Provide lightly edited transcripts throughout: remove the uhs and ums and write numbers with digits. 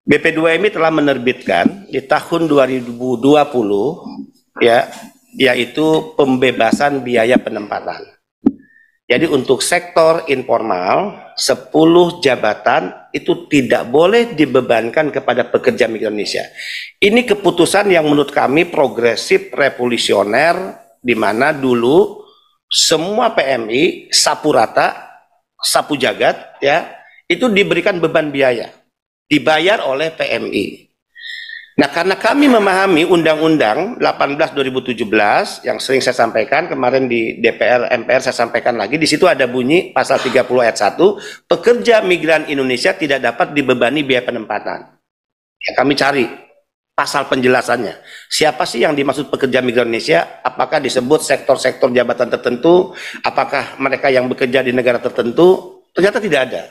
BP2MI telah menerbitkan di tahun 2020 ya, yaitu pembebasan biaya penempatan. Jadi untuk sektor informal 10 jabatan itu tidak boleh dibebankan kepada pekerja migran Indonesia. Ini keputusan yang menurut kami progresif, revolusioner, di mana dulu semua PMI sapu rata, sapu jagat ya, itu diberikan beban biaya, dibayar oleh PMI. Nah, karena kami memahami Undang-Undang 18 2017 yang sering saya sampaikan kemarin di DPR MPR, saya sampaikan lagi, di situ ada bunyi pasal 30 ayat 1, pekerja migran Indonesia tidak dapat dibebani biaya penempatan. Ya, kami cari pasal penjelasannya. Siapa sih yang dimaksud pekerja migran Indonesia? Apakah disebut sektor-sektor jabatan tertentu? Apakah mereka yang bekerja di negara tertentu? Ternyata tidak ada.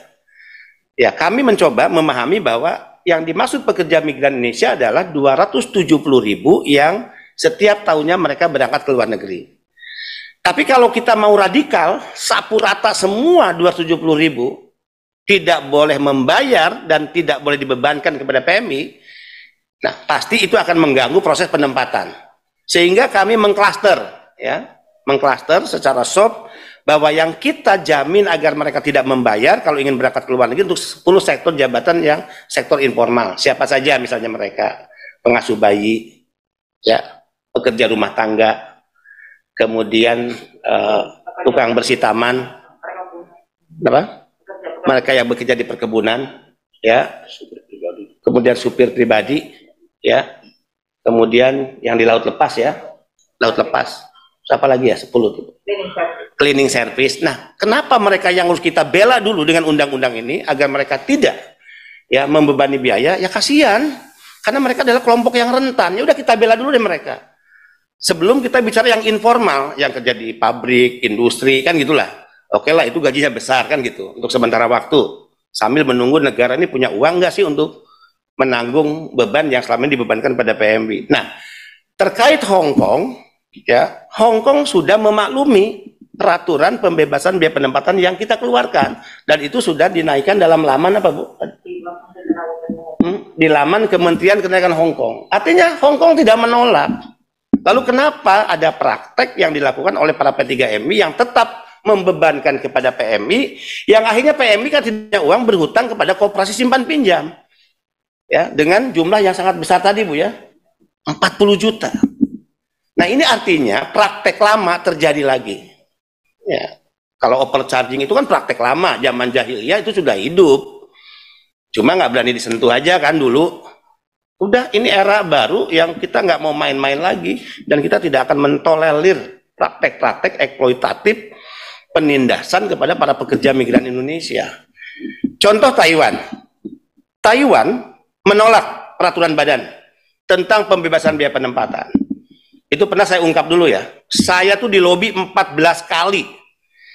Ya, kami mencoba memahami bahwa yang dimaksud pekerja migran Indonesia adalah 270.000 yang setiap tahunnya mereka berangkat ke luar negeri. Tapi kalau kita mau radikal, sapu rata semua 270.000, tidak boleh membayar dan tidak boleh dibebankan kepada PMI, nah pasti itu akan mengganggu proses penempatan. Sehingga kami mengklaster, ya, mengklaster secara soft, bahwa yang kita jamin agar mereka tidak membayar kalau ingin berangkat ke luar negeri untuk 10 sektor jabatan yang sektor informal. Siapa saja misalnya mereka? Pengasuh bayi, ya, pekerja rumah tangga, kemudian tukang bersih taman, apa? Mereka yang bekerja di perkebunan, ya, kemudian supir pribadi, ya, kemudian yang di laut lepas, ya, laut lepas. Siapa lagi ya? 10 tuh. Cleaning service. Nah, kenapa mereka yang harus kita bela dulu dengan undang-undang ini agar mereka tidak ya membebani biaya? Ya kasihan, karena mereka adalah kelompok yang rentan. Ya udah kita bela dulu deh mereka. Sebelum kita bicara yang informal, yang kerja di pabrik, industri, kan gitulah. Oke lah, itu gajinya besar kan gitu untuk sementara waktu. Sambil menunggu negara ini punya uang nggak sih untuk menanggung beban yang selama ini dibebankan pada PMI. Nah, terkait Hong Kong, ya, Hong Kong sudah memaklumi peraturan pembebasan biaya penempatan yang kita keluarkan, dan itu sudah dinaikkan dalam laman apa Bu? Di laman Kementerian Kenaikan Hong Kong. Artinya Hong Kong tidak menolak. Lalu kenapa ada praktek yang dilakukan oleh para P3MI yang tetap membebankan kepada PMI, yang akhirnya PMI kan tidak punya uang, berhutang kepada koperasi simpan pinjam, ya, dengan jumlah yang sangat besar tadi Bu ya, 40 juta. Nah ini artinya praktek lama terjadi lagi. Ya, kalau overcharging itu kan praktek lama, zaman jahiliyah itu sudah hidup. Cuma nggak berani disentuh aja kan dulu. Udah, ini era baru yang kita nggak mau main-main lagi, dan kita tidak akan mentolerir praktek-praktek eksploitatif penindasan kepada para pekerja migran Indonesia. Contoh Taiwan. Taiwan menolak peraturan badan tentang pembebasan biaya penempatan. Itu pernah saya ungkap dulu ya. Saya tuh dilobi 14 kali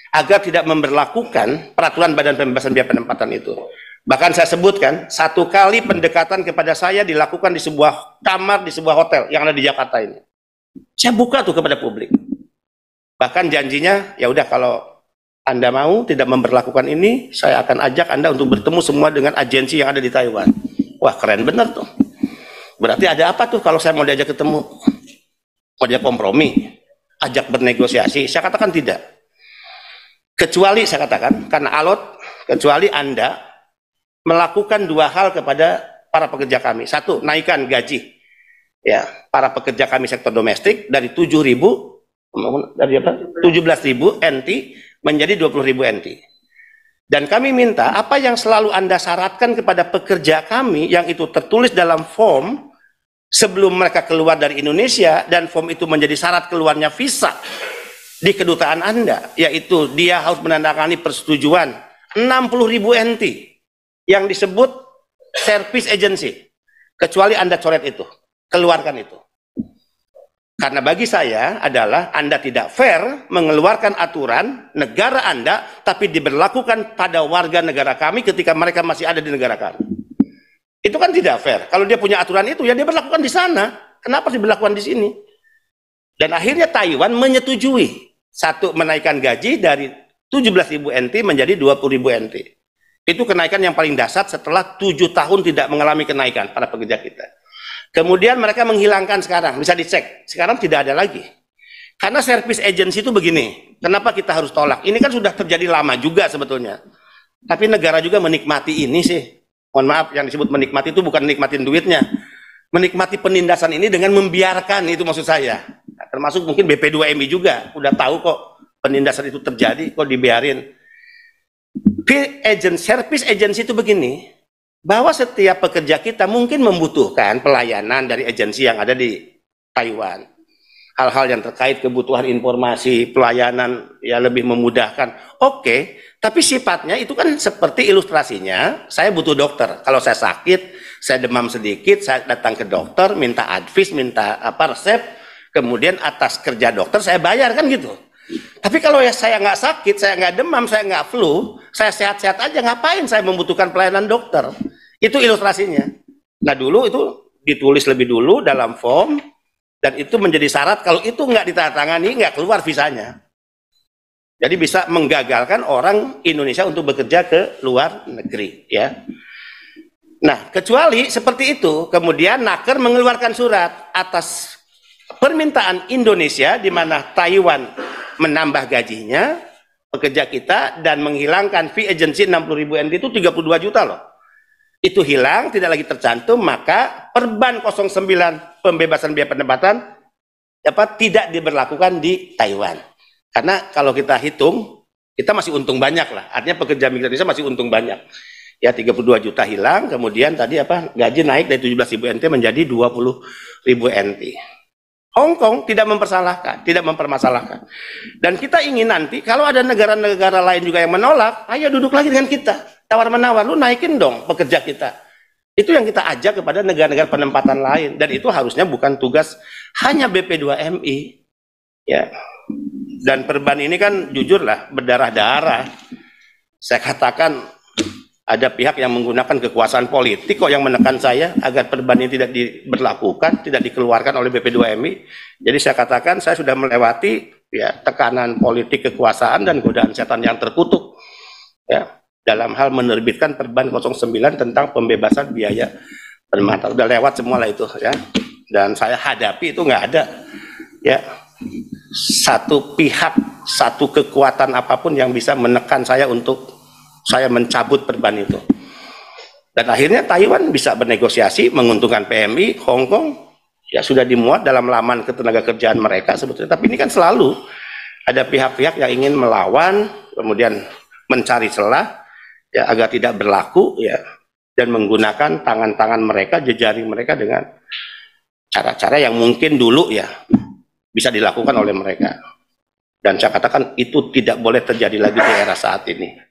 agar tidak memberlakukan peraturan badan pembebasan biaya penempatan itu. Bahkan saya sebutkan, 1 kali pendekatan kepada saya dilakukan di sebuah kamar, di sebuah hotel yang ada di Jakarta ini. Saya buka tuh kepada publik. Bahkan janjinya, ya udah kalau Anda mau tidak memberlakukan ini, saya akan ajak Anda untuk bertemu semua dengan agensi yang ada di Taiwan. Wah, keren bener tuh. Berarti ada apa tuh kalau saya mau diajak ketemu? Mau dia kompromi, ajak bernegosiasi? Saya katakan tidak. Kecuali saya katakan, karena alot, kecuali Anda melakukan 2 hal kepada para pekerja kami. 1, naikkan gaji ya para pekerja kami sektor domestik dari 7.000 dari apa? 17.000 NT menjadi 20.000 NT. Dan kami minta apa yang selalu Anda syaratkan kepada pekerja kami yang itu tertulis dalam form sebelum mereka keluar dari Indonesia, dan form itu menjadi syarat keluarnya visa di kedutaan Anda, yaitu dia harus menandatangani persetujuan 60.000 NT yang disebut service agency. Kecuali Anda coret itu, keluarkan itu. Karena bagi saya adalah Anda tidak fair mengeluarkan aturan negara Anda tapi diberlakukan pada warga negara kami ketika mereka masih ada di negara kami. Itu kan tidak fair. Kalau dia punya aturan itu, ya dia berlakukan di sana. Kenapa diberlakukan di sini? Dan akhirnya Taiwan menyetujui. 1, menaikkan gaji dari 17.000 NT menjadi 20.000 NT. Itu kenaikan yang paling dahsyat setelah 7 tahun tidak mengalami kenaikan para pekerja kita. Kemudian mereka menghilangkan sekarang, bisa dicek. Sekarang tidak ada lagi. Karena service agency itu begini, kenapa kita harus tolak? Ini kan sudah terjadi lama juga sebetulnya. Tapi negara juga menikmati ini sih. Mohon maaf, yang disebut menikmati itu bukan nikmatin duitnya. Menikmati penindasan ini dengan membiarkan, itu maksud saya. Nah, termasuk mungkin BP2MI juga, udah tahu kok penindasan itu terjadi, kok dibiarin. Service agency itu begini, bahwa setiap pekerja kita mungkin membutuhkan pelayanan dari agensi yang ada di Taiwan. Hal-hal yang terkait kebutuhan informasi, pelayanan ya lebih memudahkan. Oke, tapi sifatnya itu kan seperti ilustrasinya, saya butuh dokter. Kalau saya sakit, saya demam sedikit, saya datang ke dokter, minta advis, minta resep, kemudian atas kerja dokter saya bayar, kan gitu. Tapi kalau ya saya nggak sakit, saya nggak demam, saya nggak flu, saya sehat-sehat aja, ngapain saya membutuhkan pelayanan dokter? Itu ilustrasinya. Nah dulu itu ditulis lebih dulu dalam form, dan itu menjadi syarat, kalau itu nggak ditandatangani, nggak keluar visanya. Jadi bisa menggagalkan orang Indonesia untuk bekerja ke luar negeri, ya. Nah, kecuali seperti itu, kemudian Naker mengeluarkan surat atas permintaan Indonesia, di mana Taiwan menambah gajinya pekerja kita dan menghilangkan fee agency 60.000 NT itu 32 juta loh. Itu hilang, tidak lagi tercantum, maka Perban 09 pembebasan biaya penempatan tidak diberlakukan di Taiwan. Karena kalau kita hitung, kita masih untung banyak lah. Artinya pekerja migran Indonesia masih untung banyak. Ya 32 juta hilang, kemudian tadi gaji naik dari 17.000 NT menjadi 20.000 NT. Hong Kong tidak mempermasalahkan. Dan kita ingin nanti, kalau ada negara-negara lain juga yang menolak, ayo duduk lagi dengan kita. Tawar-menawar, lu naikin dong pekerja kita. Itu yang kita ajak kepada negara-negara penempatan lain. Dan itu harusnya bukan tugas hanya BP2MI. Ya. Dan Perban ini kan jujur lah, berdarah-darah. Saya katakan, ada pihak yang menggunakan kekuasaan politik kok yang menekan saya agar Perban ini tidak diberlakukan, tidak dikeluarkan oleh BP2MI. Jadi saya katakan saya sudah melewati ya tekanan politik kekuasaan dan godaan setan yang terkutuk ya dalam hal menerbitkan Perban 09 tentang pembebasan biaya penempatan. Udah lewat semua lah itu ya. Dan saya hadapi itu nggak ada ya satu pihak, satu kekuatan apapun yang bisa menekan saya untuk saya mencabut Perban itu. Dan akhirnya Taiwan bisa bernegosiasi, menguntungkan PMI, Hong Kong, ya sudah dimuat dalam laman ketenagakerjaan mereka sebetulnya. Tapi ini kan selalu ada pihak-pihak yang ingin melawan, kemudian mencari celah, ya agar tidak berlaku, ya, dan menggunakan tangan-tangan mereka, jejaring mereka dengan cara-cara yang mungkin dulu ya bisa dilakukan oleh mereka. Dan saya katakan itu tidak boleh terjadi lagi di era saat ini.